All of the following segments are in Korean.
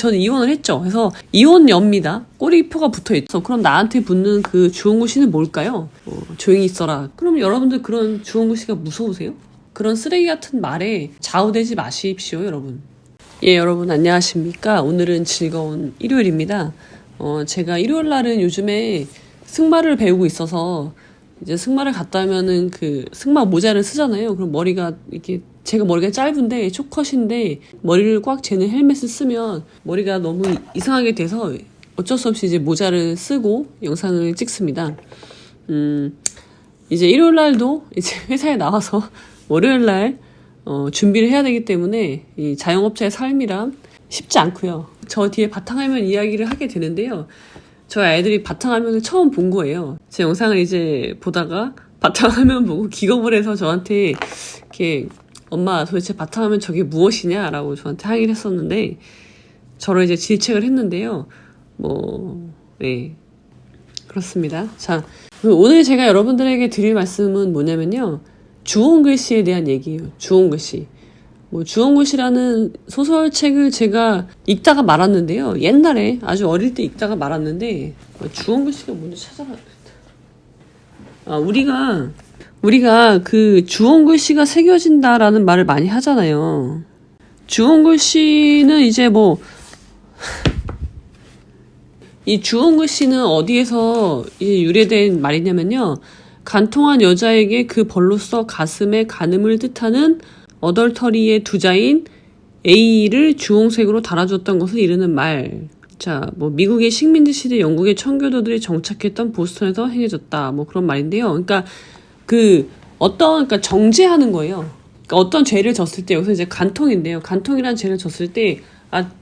저는 이혼을 했죠. 그래서 이혼녀입니다. 꼬리표가 붙어있죠. 그럼 나한테 붙는 그 주홍글씨는 뭘까요? 조용히 있어라. 그럼 여러분들 그런 주홍글씨가 무서우세요? 그런 쓰레기 같은 말에 좌우되지 마십시오, 여러분. 예, 여러분 안녕하십니까? 오늘은 즐거운 일요일입니다. 제가 일요일 날은 요즘에 승마를 배우고 있어서 이제 승마를 갔다 오면은 그 승마 모자를 쓰잖아요. 그럼 머리가 이렇게 제가 머리가 짧은데 초컷인데 머리를 꽉 재는 헬멧을 쓰면 머리가 너무 이상하게 돼서 어쩔 수 없이 이제 모자를 쓰고 영상을 찍습니다. 이제 일요일 날도 이제 회사에 나와서 월요일 날 준비를 해야 되기 때문에 이 자영업자의 삶이란 쉽지 않고요. 저 뒤에 바탕화면 이야기를 하게 되는데요. 저희 아이들이 바탕화면을 처음 본 거예요. 제 영상을 이제 보다가 바탕화면 보고 기겁을 해서 저한테 이렇게 엄마 도대체 바탕화면 저게 무엇이냐 라고 저한테 항의를 했었는데 저를 이제 질책을 했는데요. 네, 그렇습니다. 자, 오늘 제가 여러분들에게 드릴 말씀은 뭐냐면요. 주홍글씨에 대한 얘기예요. 주홍글씨. 주홍글씨라는 소설책을 제가 읽다가 말았는데요. 옛날에 아주 어릴 때 읽다가 말았는데 주홍글씨가 뭔지 찾아봐야 겠다. 우리가 그 주홍글씨가 새겨진다라는 말을 많이 하잖아요. 주홍글씨는 이제 이 주홍글씨는 어디에서 이제 유래된 말이냐면요. 간통한 여자에게 그 벌로써 가슴에 간음을 뜻하는 어덜터리의 두자인 A를 주홍색으로 달아줬던 것을 이르는 말. 자, 미국의 식민지 시대 영국의 청교도들이 정착했던 보스턴에서 행해졌다. 그런 말인데요. 그러니까 그러니까 정죄하는 거예요. 그러니까 어떤 죄를 졌을 때 여기서 이제 간통인데요. 간통이란 죄를 졌을 때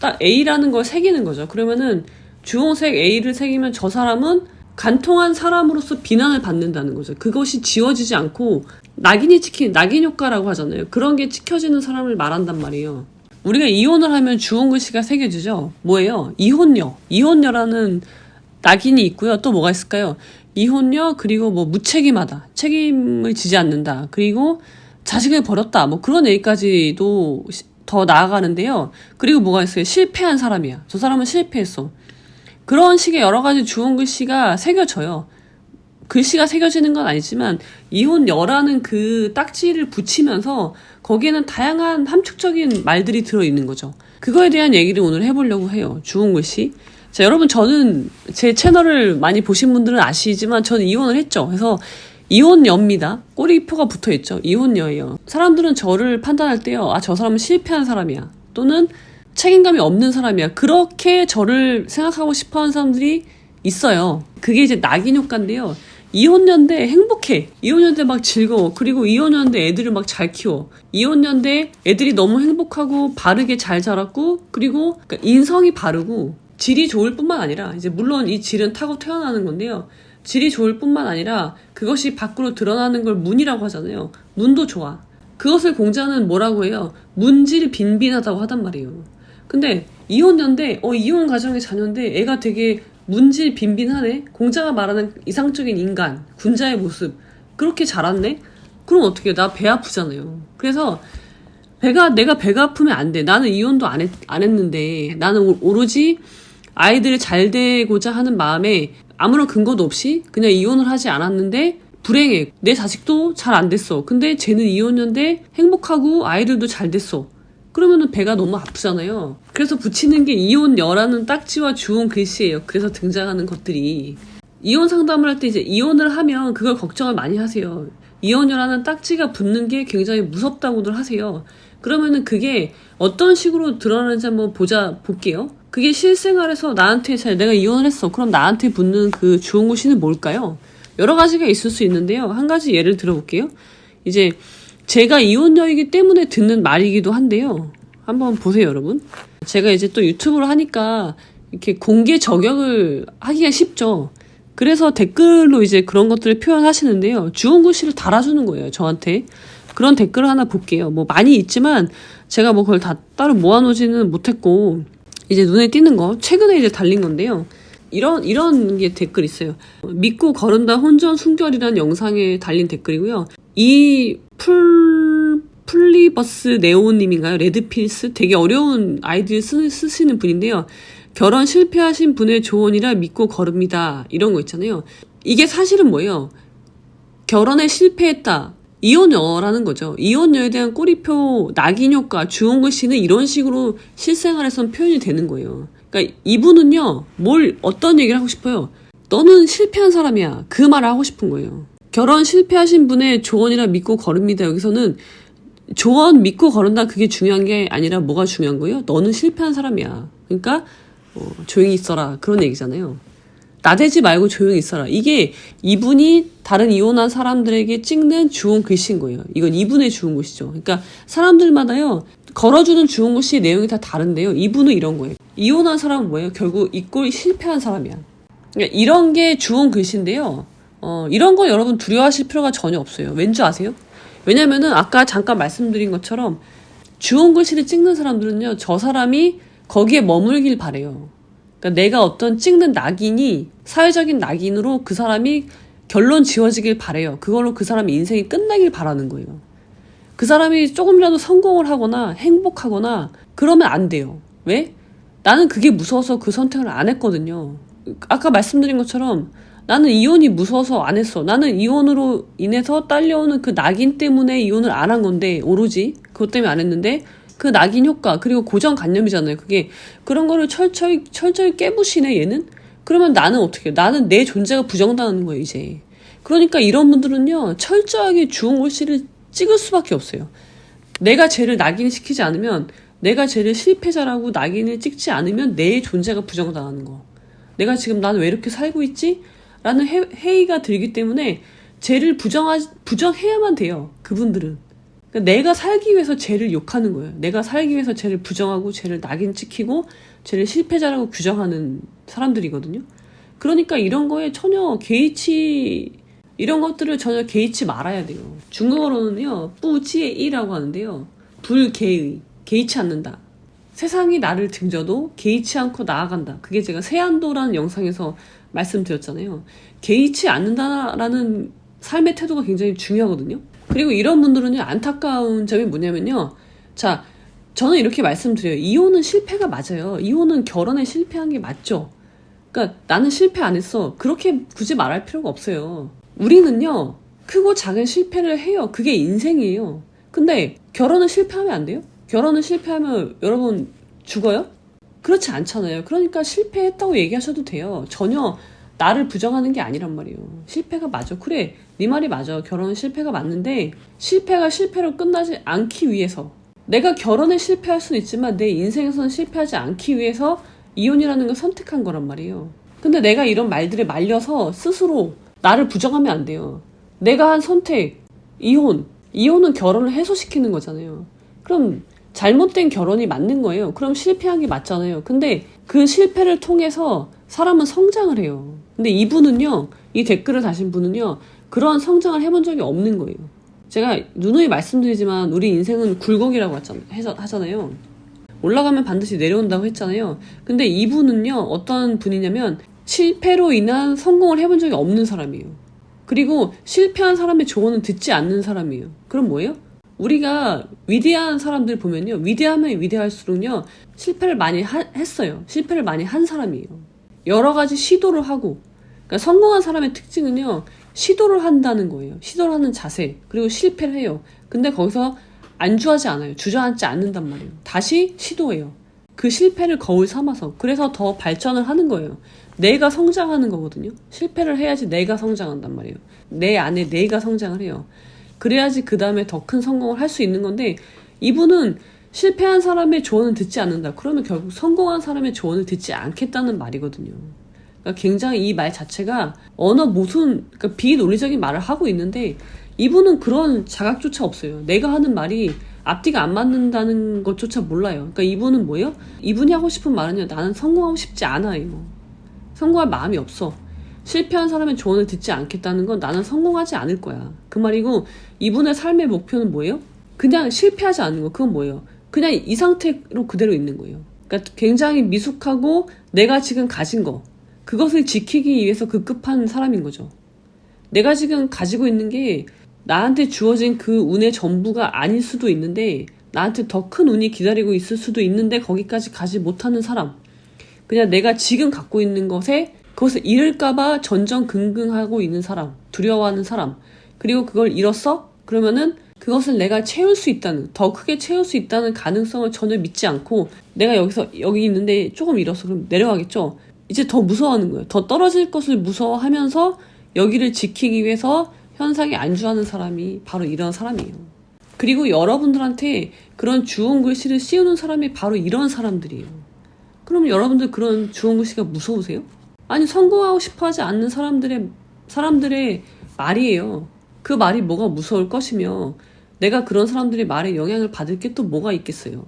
딱 A라는 걸 새기는 거죠. 그러면은 주홍색 A를 새기면 저 사람은 간통한 사람으로서 비난을 받는다는 거죠. 그것이 지워지지 않고 낙인 효과라고 하잖아요. 그런 게 찍혀지는 사람을 말한단 말이에요. 우리가 이혼을 하면 주홍글씨가 새겨지죠. 뭐예요? 이혼녀. 이혼녀라는 낙인이 있고요. 또 뭐가 있을까요? 이혼녀, 그리고 무책임하다. 책임을 지지 않는다. 그리고 자식을 버렸다. 그런 얘기까지도 더 나아가는데요. 그리고 뭐가 있어요? 실패한 사람이야. 저 사람은 실패했어. 그런 식의 여러 가지 주홍글씨가 새겨져요. 글씨가 새겨지는 건 아니지만 이혼녀라는 그 딱지를 붙이면서 거기에는 다양한 함축적인 말들이 들어있는 거죠. 그거에 대한 얘기를 오늘 해보려고 해요. 주홍글씨. 자, 여러분 저는 제 채널을 많이 보신 분들은 아시지만 저는 이혼을 했죠. 그래서 이혼녀입니다. 꼬리표가 붙어있죠. 이혼녀예요. 사람들은 저를 판단할 때요. 저 사람은 실패한 사람이야. 또는 책임감이 없는 사람이야. 그렇게 저를 생각하고 싶어하는 사람들이 있어요. 그게 이제 낙인 효과인데요. 이혼녀인데 행복해. 이혼녀인데 막 즐거워. 그리고 이혼녀인데 애들을 막 잘 키워. 이혼녀인데 애들이 너무 행복하고 바르게 잘 자랐고 그리고 그러니까 인성이 바르고 질이 좋을 뿐만 아니라 이제 물론 이 질은 타고 태어나는 건데요. 질이 좋을 뿐만 아니라 그것이 밖으로 드러나는 걸 문이라고 하잖아요. 문도 좋아. 그것을 공자는 뭐라고 해요? 문질 빈빈하다고 하단 말이에요. 근데 이혼녀인데 이혼 가정의 자녀인데 애가 되게 문질 빈빈하네? 공자가 말하는 이상적인 인간, 군자의 모습 그렇게 자랐네? 그럼 어떻게 나 배 아프잖아요. 그래서 내가 배가 아프면 안 돼. 나는 이혼도 안 했는데 나는 오로지 아이들을 잘 되고자 하는 마음에 아무런 근거도 없이 그냥 이혼을 하지 않았는데 불행해. 내 자식도 잘 안 됐어. 근데 쟤는 이혼녀인데 행복하고 아이들도 잘 됐어. 그러면은 배가 너무 아프잖아요. 그래서 붙이는 게 이혼녀라는 딱지와 주홍글씨예요. 그래서 등장하는 것들이. 이혼 상담을 할 때 이제 이혼을 하면 그걸 걱정을 많이 하세요. 이혼녀라는 딱지가 붙는 게 굉장히 무섭다고들 하세요. 그러면은 그게 어떤 식으로 드러나는지 한번 볼게요. 그게 실생활에서 내가 이혼을 했어. 그럼 나한테 붙는 그 주홍글씨는 뭘까요? 여러 가지가 있을 수 있는데요. 한 가지 예를 들어볼게요. 이제 제가 이혼녀이기 때문에 듣는 말이기도 한데요. 한번 보세요, 여러분. 제가 이제 또 유튜브를 하니까 이렇게 공개 저격을 하기가 쉽죠. 그래서 댓글로 이제 그런 것들을 표현하시는데요. 주홍글씨를 달아주는 거예요, 저한테. 그런 댓글을 하나 볼게요. 많이 있지만 제가 그걸 다 따로 모아놓지는 못했고 이제 눈에 띄는 거 최근에 이제 달린 건데요. 이런 게 댓글 있어요. 믿고 거른다 혼전 순결이라는 영상에 달린 댓글이고요. 이 플리버스 네오님인가요? 레드필스? 되게 어려운 아이디를 쓰시는 분인데요. 결혼 실패하신 분의 조언이라 믿고 걸읍니다. 이런 거 있잖아요. 이게 사실은 뭐예요? 결혼에 실패했다. 이혼녀라는 거죠. 이혼녀에 대한 꼬리표, 낙인 효과, 주홍글 씨는 이런 식으로 실생활에선 표현이 되는 거예요. 그러니까 이분은요, 어떤 얘기를 하고 싶어요? 너는 실패한 사람이야. 그 말을 하고 싶은 거예요. 결혼 실패하신 분의 조언이라 믿고 걸읍니다. 여기서는 조언 믿고 걸은다 그게 중요한 게 아니라 뭐가 중요한 거예요? 너는 실패한 사람이야. 그러니까 조용히 있어라. 그런 얘기잖아요. 나대지 말고 조용히 있어라. 이게 이분이 다른 이혼한 사람들에게 찍는 주홍 글씨인 거예요. 이건 이분의 주홍 글씨죠. 그러니까 사람들마다요. 걸어주는 주홍 글씨 내용이 다 다른데요. 이분은 이런 거예요. 이혼한 사람은 뭐예요? 결국 이 꼴이 실패한 사람이야. 그러니까 이런 게 주홍 글씨인데요. 이런 거 여러분 두려워하실 필요가 전혀 없어요. 왠지 아세요? 왜냐면은 아까 잠깐 말씀드린 것처럼 주홍 글씨를 찍는 사람들은요. 저 사람이 거기에 머물길 바래요. 그러니까 내가 어떤 찍는 낙인이 사회적인 낙인으로 그 사람이 결론 지어지길 바래요. 그걸로 그 사람의 인생이 끝나길 바라는 거예요. 그 사람이 조금이라도 성공을 하거나 행복하거나 그러면 안 돼요. 왜? 나는 그게 무서워서 그 선택을 안 했거든요. 아까 말씀드린 것처럼 나는 이혼이 무서워서 안 했어. 나는 이혼으로 인해서 딸려오는 그 낙인 때문에 이혼을 안 한 건데 오로지 그것 때문에 안 했는데 그 낙인 효과 그리고 고정관념이잖아요. 그게 그런 거를 철저히 깨부시네 얘는. 그러면 나는 어떻게 해요? 나는 내 존재가 부정당하는 거예요 이제. 그러니까 이런 분들은요 철저하게 주홍 글씨를 찍을 수밖에 없어요. 내가 쟤를 낙인시키지 않으면 내가 쟤를 실패자라고 낙인을 찍지 않으면 내 존재가 부정당하는 거. 내가 지금 나는 왜 이렇게 살고 있지? 라는 회의가 들기 때문에 쟤를 부정해야만 돼요. 그분들은. 그러니까 내가 살기 위해서 쟤를 욕하는 거예요. 내가 살기 위해서 쟤를 부정하고 쟤를 낙인 찍히고 쟤를 실패자라고 규정하는 사람들이거든요. 그러니까 이런 거에 이런 것들을 전혀 개의치 말아야 돼요. 중국어로는요, 뿌지이라고 하는데요. 불개의, 개의치 않는다. 세상이 나를 등져도 개의치 않고 나아간다. 그게 제가 세안도라는 영상에서 말씀드렸잖아요. 개의치 않는다라는 삶의 태도가 굉장히 중요하거든요. 그리고 이런 분들은요, 안타까운 점이 뭐냐면요. 자, 저는 이렇게 말씀드려요. 이혼은 실패가 맞아요. 이혼은 결혼에 실패한 게 맞죠. 그러니까 나는 실패 안 했어. 그렇게 굳이 말할 필요가 없어요. 우리는요, 크고 작은 실패를 해요. 그게 인생이에요. 근데 결혼은 실패하면 안 돼요? 결혼은 실패하면 여러분 죽어요? 그렇지 않잖아요. 그러니까 실패했다고 얘기하셔도 돼요. 전혀 나를 부정하는 게 아니란 말이에요. 실패가 맞아. 그래, 네 말이 맞아. 결혼은 실패가 맞는데 실패가 실패로 끝나지 않기 위해서 내가 결혼에 실패할 수는 있지만 내 인생에서는 실패하지 않기 위해서 이혼이라는 걸 선택한 거란 말이에요. 근데 내가 이런 말들에 말려서 스스로 나를 부정하면 안 돼요. 내가 한 선택, 이혼은 결혼을 해소시키는 거잖아요. 그럼 잘못된 결혼이 맞는 거예요. 그럼 실패한 게 맞잖아요. 근데 그 실패를 통해서 사람은 성장을 해요. 근데 이분은요, 이 댓글을 다신 분은요, 그러한 성장을 해본 적이 없는 거예요. 제가 누누이 말씀드리지만 우리 인생은 굴곡이라고 하잖아요. 올라가면 반드시 내려온다고 했잖아요. 근데 이분은요, 어떤 분이냐면 실패로 인한 성공을 해본 적이 없는 사람이에요. 그리고 실패한 사람의 조언은 듣지 않는 사람이에요. 그럼 뭐예요? 우리가 위대한 사람들 보면요. 위대하면 위대할수록요. 실패를 많이 했어요. 실패를 많이 한 사람이에요. 여러 가지 시도를 하고. 그러니까 성공한 사람의 특징은요. 시도를 한다는 거예요. 시도를 하는 자세. 그리고 실패를 해요. 근데 거기서 안주하지 않아요. 주저앉지 않는단 말이에요. 다시 시도해요. 그 실패를 거울 삼아서. 그래서 더 발전을 하는 거예요. 내가 성장하는 거거든요. 실패를 해야지 내가 성장한단 말이에요. 내 안에 내가 성장을 해요. 그래야지 그 다음에 더 큰 성공을 할 수 있는 건데 이분은 실패한 사람의 조언은 듣지 않는다. 그러면 결국 성공한 사람의 조언을 듣지 않겠다는 말이거든요. 그러니까 굉장히 이 말 자체가 그러니까 비논리적인 말을 하고 있는데 이분은 그런 자각조차 없어요. 내가 하는 말이 앞뒤가 안 맞는다는 것조차 몰라요. 그러니까 이분은 뭐예요? 이분이 하고 싶은 말은요. 나는 성공하고 싶지 않아요. 성공할 마음이 없어. 실패한 사람의 조언을 듣지 않겠다는 건 나는 성공하지 않을 거야. 그 말이고 이분의 삶의 목표는 뭐예요? 그냥 실패하지 않는 거. 그건 뭐예요? 그냥 이 상태로 그대로 있는 거예요. 그러니까 굉장히 미숙하고 내가 지금 가진 거. 그것을 지키기 위해서 급급한 사람인 거죠. 내가 지금 가지고 있는 게 나한테 주어진 그 운의 전부가 아닐 수도 있는데 나한테 더 큰 운이 기다리고 있을 수도 있는데 거기까지 가지 못하는 사람. 그냥 내가 지금 갖고 있는 것에 그것을 잃을까봐 전전긍긍하고 있는 사람. 두려워하는 사람. 그리고 그걸 잃었어? 그러면은 그것을 내가 채울 수 있다는, 더 크게 채울 수 있다는 가능성을 전혀 믿지 않고 내가 여기 있는데 조금 잃었어. 그럼 내려가겠죠? 이제 더 무서워하는 거예요. 더 떨어질 것을 무서워하면서 여기를 지키기 위해서 현상에 안주하는 사람이 바로 이런 사람이에요. 그리고 여러분들한테 그런 주운 글씨를 씌우는 사람이 바로 이런 사람들이에요. 그럼 여러분들 그런 주운 글씨가 무서우세요? 아니, 성공하고 싶어 하지 않는 사람들의 말이에요. 그 말이 뭐가 무서울 것이며 내가 그런 사람들의 말에 영향을 받을 게 또 뭐가 있겠어요.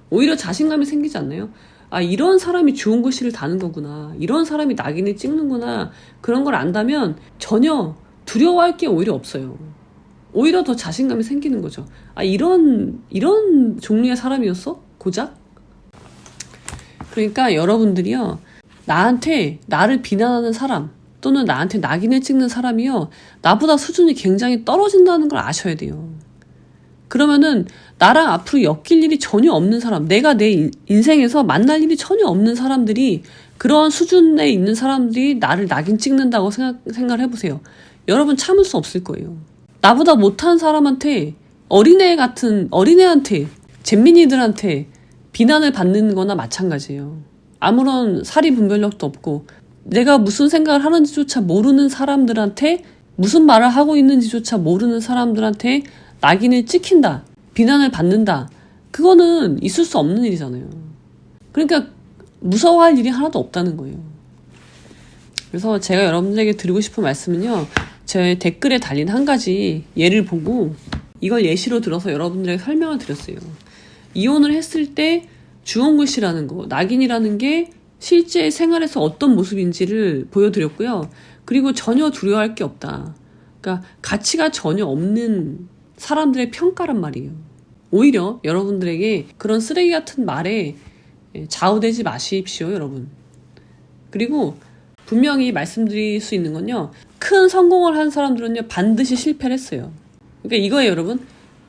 오히려 자신감이 생기지 않나요? 아, 이런 사람이 주운 글씨를 다는 거구나. 이런 사람이 낙인을 찍는구나. 그런 걸 안다면 전혀 두려워할 게 오히려 없어요. 오히려 더 자신감이 생기는 거죠. 아, 이런 종류의 사람이었어? 고작? 그러니까 여러분들이요, 나를 비난하는 사람 또는 나한테 낙인을 찍는 사람이요, 나보다 수준이 굉장히 떨어진다는 걸 아셔야 돼요. 그러면은 나랑 앞으로 엮일 일이 전혀 없는 사람, 내가 내 인생에서 만날 일이 전혀 없는 사람들이, 그런 수준에 있는 사람들이 나를 낙인 찍는다고 생각을 해보세요. 여러분 참을 수 없을 거예요. 나보다 못한 사람한테, 어린애한테, 잼민이들한테 비난을 받는 거나 마찬가지예요. 아무런 사리 분별력도 없고 내가 무슨 생각을 하는지조차 모르는 사람들한테, 무슨 말을 하고 있는지조차 모르는 사람들한테 낙인을 찍힌다, 비난을 받는다. 그거는 있을 수 없는 일이잖아요. 그러니까 무서워할 일이 하나도 없다는 거예요. 그래서 제가 여러분들에게 드리고 싶은 말씀은요, 제 댓글에 달린 한 가지 예를 보고 이걸 예시로 들어서 여러분들에게 설명을 드렸어요. 이혼을 했을 때 주운 글씨라는 거, 낙인이라는 게 실제 생활에서 어떤 모습인지를 보여드렸고요. 그리고 전혀 두려워할 게 없다. 그러니까 가치가 전혀 없는 사람들의 평가란 말이에요. 오히려 여러분들에게 그런 쓰레기 같은 말에 좌우되지 마십시오, 여러분. 그리고 분명히 말씀드릴 수 있는 건요, 큰 성공을 한 사람들은요 반드시 실패를 했어요. 그러니까 이거예요, 여러분.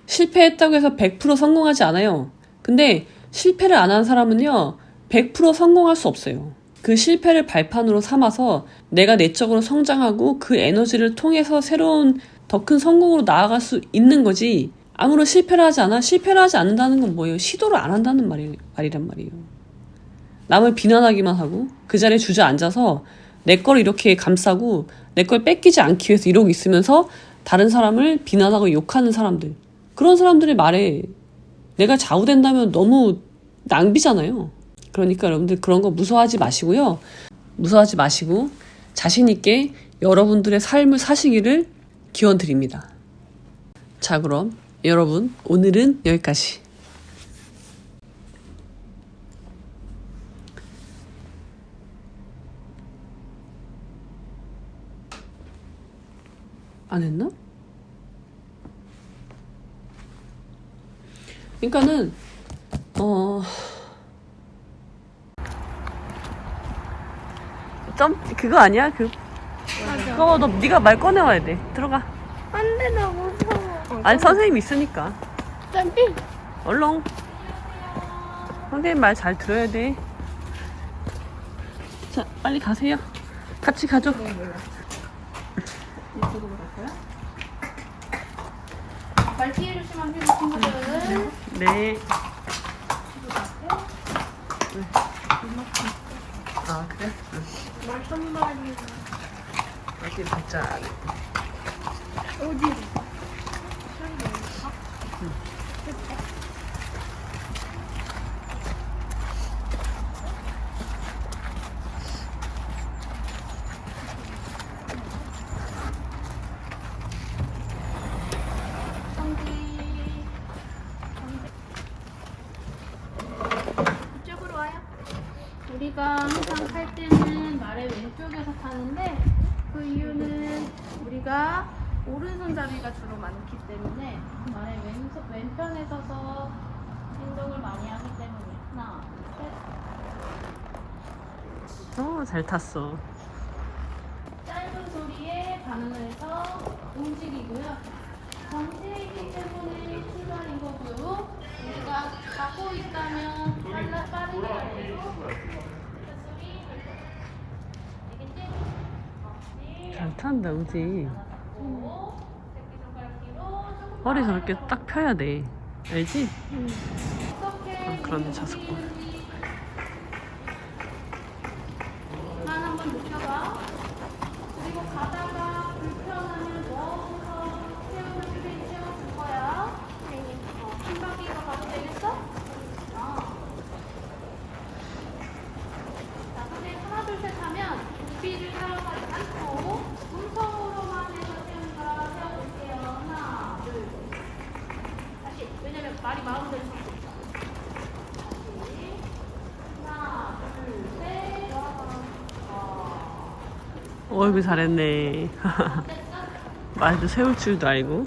실패했다고 해서 100% 성공하지 않아요. 근데 실패를 안 한 사람은요 100% 성공할 수 없어요. 그 실패를 발판으로 삼아서 내가 내적으로 성장하고 그 에너지를 통해서 새로운 더 큰 성공으로 나아갈 수 있는 거지, 아무런 실패를 하지 않는다는 건 뭐예요? 시도를 안 한다는 말이란 말이에요. 남을 비난하기만 하고 그 자리에 주저앉아서 내 걸 이렇게 감싸고 내 걸 뺏기지 않기 위해서 이러고 있으면서 다른 사람을 비난하고 욕하는 사람들, 그런 사람들의 말에 내가 좌우된다면 너무 낭비잖아요. 그러니까 여러분들 그런 거 무서워하지 마시고요. 무서워하지 마시고 자신 있게 여러분들의 삶을 사시기를 기원드립니다. 자, 그럼 여러분 오늘은 여기까지. 안 했나? 그러니까는 그거 아니야? 그거 너 네가 말 꺼내와야 돼. 들어가. 안 돼, 나 무서워. 아니, 선생님 있으니까. 점핑. 얼렁. 선생님 말 잘 들어야 돼. 자, 빨리 가세요. 같이 가죠. 네, 몰라. 이쪽으로 갈까요? 말 피해 조심하세요, 친구들. 네. 아, 그래? 말 한 마리. 어디 보자. 어디로? 이쪽으로 와요. 우리가 항상 탈 때는 말의 왼쪽에서 타는데 그 이유는 우리가 오른손잡이가 주로 많기 때문에 말의 왼편에 서서 행동을 많이 하기 때문에. 하나, 셋. 잘 탔어. 짧은 소리에 반응을 해서 움직이고요. 정지이기 때문에 출발인 거고요. 우리가 가고 있다면 빠르게 가고 알겠지? 잘 탄다, 그지? 새끼손가락 뒤로 조금 허리 저렇게 딱 펴야 돼. 알지? 어떻게 그런데 자석고. 움직이는지 만 한번 느껴봐. 그리고 가다가 불편하면 누워서 세우는 세워줄 거야. 한 바퀴 더 가도 되겠어? 자, 선생님 하나 둘 셋 하면 고삐를 사용하지 않고 음성으로만 해서 세운다. 세워볼게요. 하나, 둘, 셋. 다시. 왜냐면 말이 마음대로 섞고 있어. 다시. 하나, 둘, 셋. 어이구, 잘했네. 말도 세울 줄도 알고.